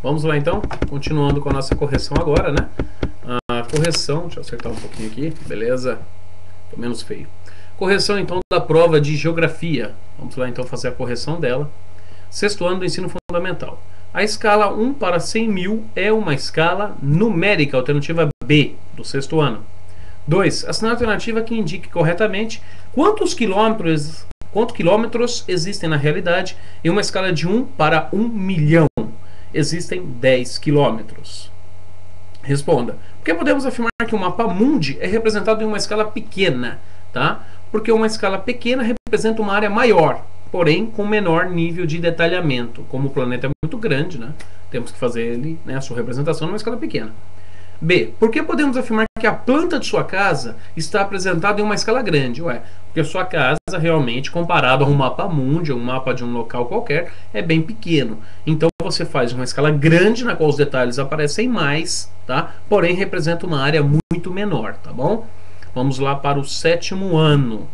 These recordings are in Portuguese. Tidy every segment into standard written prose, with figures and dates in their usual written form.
Vamos lá então, continuando com a nossa correção agora, né? A correção, deixa eu acertar um pouquinho aqui, beleza? Tô menos feio. Correção então da prova de geografia. Vamos lá então fazer a correção dela. Sexto ano do ensino fundamental. A escala 1 para 100 mil é uma escala numérica, alternativa B, do sexto ano. 2. Assinale a alternativa que indique corretamente quantos quilômetros existem na realidade em uma escala de 1 para 1 milhão. Existem 10 quilômetros. Responda. Por que podemos afirmar que o mapa mundi é representado em uma escala pequena? Tá? Porque uma escala pequena representa uma área maior, porém com menor nível de detalhamento. Como o planeta é muito grande, né? Temos que fazer ele, né, a sua representação numa escala pequena. B. Por que podemos afirmar que a planta de sua casa está apresentada em uma escala grande? Ué, porque sua casa realmente, comparado a um mapa mundi, um mapa de um local qualquer, é bem pequeno. Então você faz uma escala grande na qual os detalhes aparecem mais, tá? Porém representa uma área muito menor, tá bom? Vamos lá para o sétimo ano.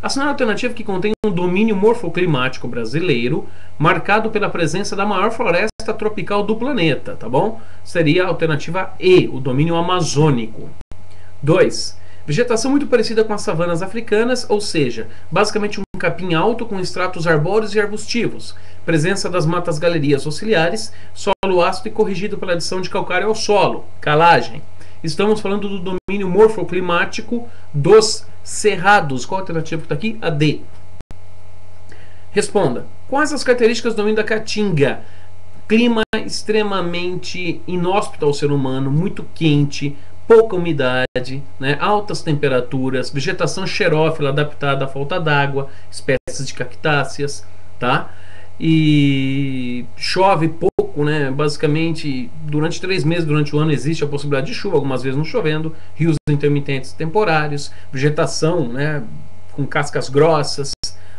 Assinale a alternativa que contém um domínio morfoclimático brasileiro marcado pela presença da maior floresta tropical do planeta, tá bom? Seria a alternativa E, o domínio amazônico. 2. Vegetação muito parecida com as savanas africanas, ou seja, basicamente um capim alto com estratos arbóreos e arbustivos. Presença das matas galerias auxiliares, solo ácido e corrigido pela adição de calcário ao solo, calagem. Estamos falando do domínio morfoclimático dos cerrados. Qual a alternativa que está aqui? A D. Responda. Quais as características do domínio da Caatinga? Clima extremamente inóspito ao ser humano, muito quente, pouca umidade, né, altas temperaturas, vegetação xerófila adaptada à falta d'água, espécies de cactáceas, tá? E chove pouco, né? Basicamente durante 3 meses durante o ano existe a possibilidade de chuva, algumas vezes não chovendo, rios intermitentes temporários, vegetação, né, com cascas grossas,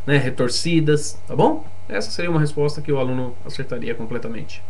né, retorcidas, tá bom? Essa seria uma resposta que o aluno acertaria completamente.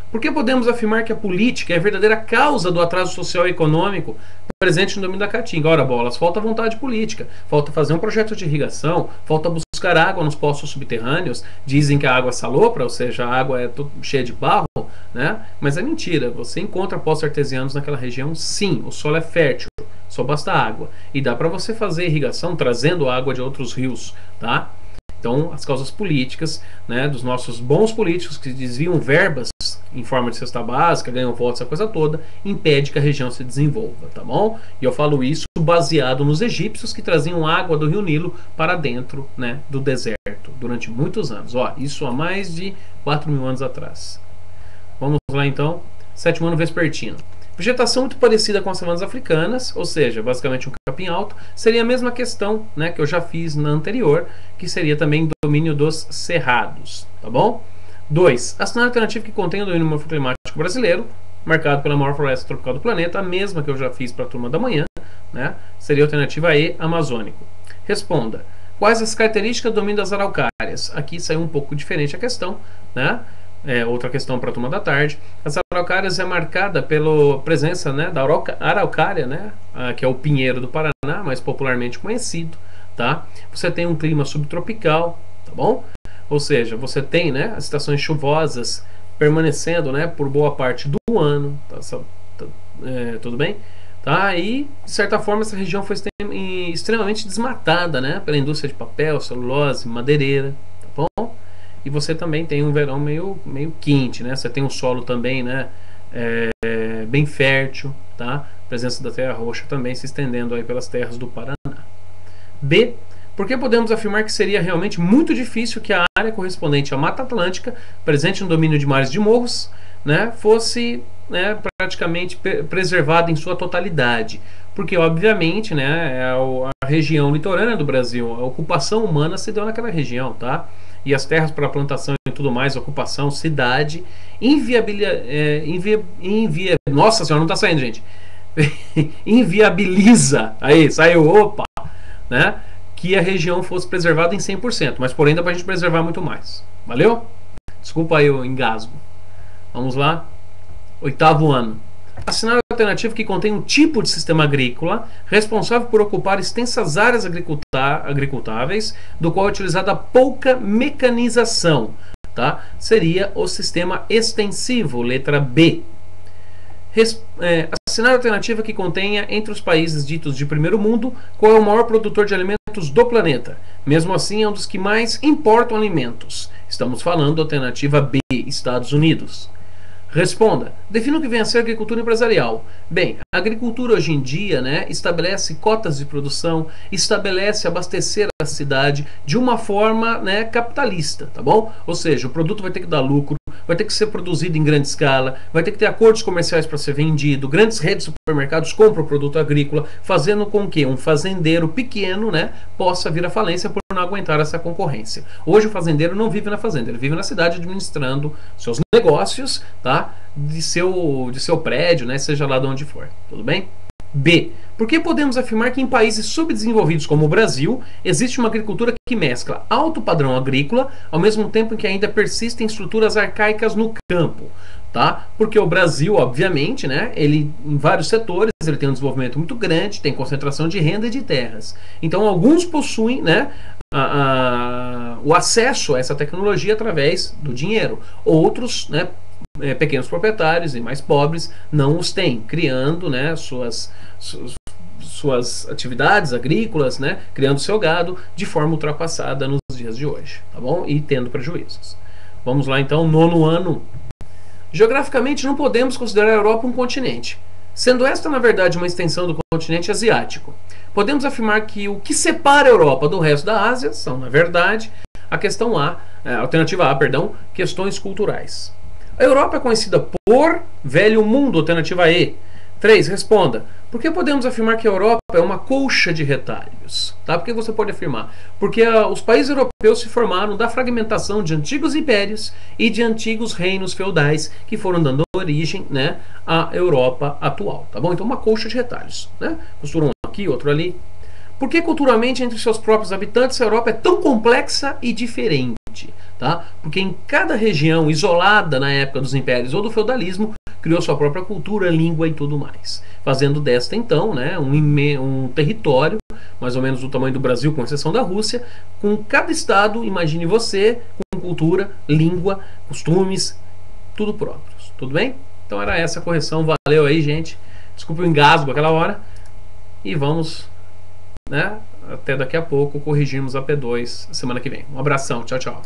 Por que podemos afirmar que a política é a verdadeira causa do atraso social e econômico presente no domínio da Caatinga? Ora bolas, falta vontade política, falta fazer um projeto de irrigação, falta buscar água nos poços subterrâneos. Dizem que a água é salobra, ou seja, a água é cheia de barro, né? Mas é mentira, você encontra poços artesianos naquela região, sim, o solo é fértil, só basta água. E dá para você fazer irrigação trazendo água de outros rios, tá? Então, as causas políticas, né, dos nossos bons políticos que desviam verbas em forma de cesta básica, ganham votos, essa coisa toda, impede que a região se desenvolva, tá bom? E eu falo isso baseado nos egípcios que traziam água do rio Nilo para dentro, né, do deserto durante muitos anos. Ó, isso há mais de 4.000 anos atrás. Vamos lá então, sétimo ano vespertino. Vegetação muito parecida com as savanas africanas, ou seja, basicamente um capim alto, seria a mesma questão, né, que eu já fiz na anterior, que seria também domínio dos cerrados, tá bom? 2. Assinale a alternativa que contém o domínio morfoclimático brasileiro, marcado pela maior floresta tropical do planeta, a mesma que eu já fiz para a turma da manhã, né, seria a alternativa E, amazônico. Responda. Quais as características do domínio das araucárias? Aqui saiu um pouco diferente a questão, né? Outra questão para a turma da tarde. As araucárias é marcada pela presença, né, da araucária, né, que é o pinheiro do Paraná, mais popularmente conhecido, tá? Você tem um clima subtropical, tá bom? Ou seja, você tem, né, as estações chuvosas permanecendo, né, por boa parte do ano, tudo bem? Tá? E, de certa forma, essa região foi extremamente desmatada, né, pela indústria de papel, celulose, madeireira, tá bom? E você também tem um verão meio quente, né? Você tem um solo também, né, bem fértil, tá? Presença da terra roxa também se estendendo aí pelas terras do Paraná. B. Por que podemos afirmar que seria realmente muito difícil que a área correspondente à Mata Atlântica, presente no domínio de mares de morros, né, fosse, né, praticamente preservada em sua totalidade? Porque, obviamente, né, é a região litorânea do Brasil, a ocupação humana se deu naquela região, tá? E as terras para plantação e tudo mais, ocupação, cidade, nossa senhora, não está saindo, gente. Inviabiliza, aí, saiu, opa, né? Que a região fosse preservada em 100%, mas porém dá para a gente preservar muito mais. Valeu? Desculpa aí o engasgo. Vamos lá. Oitavo ano. Assinale a alternativa que contém um tipo de sistema agrícola responsável por ocupar extensas áreas agricultáveis, do qual é utilizada pouca mecanização. tá? Seria o sistema extensivo, letra B. Assinar a alternativa que contenha entre os países ditos de primeiro mundo qual é o maior produtor de alimentos do planeta. Mesmo assim, é um dos que mais importam alimentos. Estamos falando da alternativa B, Estados Unidos. Responda. Defina o que vem a ser agricultura empresarial. Bem, a agricultura hoje em dia, né, estabelece cotas de produção, estabelece abastecer a cidade de uma forma, né, capitalista, tá bom? Ou seja, o produto vai ter que dar lucro, vai ter que ser produzido em grande escala, vai ter que ter acordos comerciais para ser vendido, grandes redes de supermercados compram o produto agrícola, fazendo com que um fazendeiro pequeno, né, possa vir à falência por não aguentar essa concorrência. Hoje o fazendeiro não vive na fazenda, ele vive na cidade administrando seus negócios, tá? De seu prédio, né? Seja lá de onde for, tudo bem? B. Por que podemos afirmar que em países subdesenvolvidos como o Brasil existe uma agricultura que mescla alto padrão agrícola ao mesmo tempo em que ainda persistem estruturas arcaicas no campo? Tá? Porque o Brasil, obviamente, né, ele em vários setores ele tem um desenvolvimento muito grande, tem concentração de renda e de terras. Então alguns possuem, né, o acesso a essa tecnologia através do dinheiro. Outros, né, pequenos proprietários e mais pobres não os têm, criando, né, suas atividades agrícolas, né, criando seu gado de forma ultrapassada nos dias de hoje, tá bom? E tendo prejuízos. Vamos lá então, nono ano. Geograficamente não podemos considerar a Europa um continente, sendo esta na verdade uma extensão do continente asiático. Podemos afirmar que o que separa a Europa do resto da Ásia são, na verdade, alternativa A, questões culturais. A Europa é conhecida por Velho Mundo, alternativa E. 3. Responda. Por que podemos afirmar que a Europa é uma colcha de retalhos? Tá? Por que você pode afirmar? Porque os países europeus se formaram da fragmentação de antigos impérios e de antigos reinos feudais que foram dando origem, né, à Europa atual. Tá bom? Então uma colcha de retalhos. Né? Costura um aqui, outro ali. Por que culturalmente entre seus próprios habitantes a Europa é tão complexa e diferente? Tá? Porque em cada região isolada na época dos impérios ou do feudalismo criou sua própria cultura, língua e tudo mais, fazendo desta então, né, um território mais ou menos do tamanho do Brasil, com exceção da Rússia, com cada estado, imagine você, com cultura, língua, costumes, tudo próprios, tudo bem? Então era essa a correção, valeu aí, gente, desculpe o engasgo aquela hora e vamos, né, até daqui a pouco corrigirmos a P2 semana que vem. Um abração, tchau, tchau.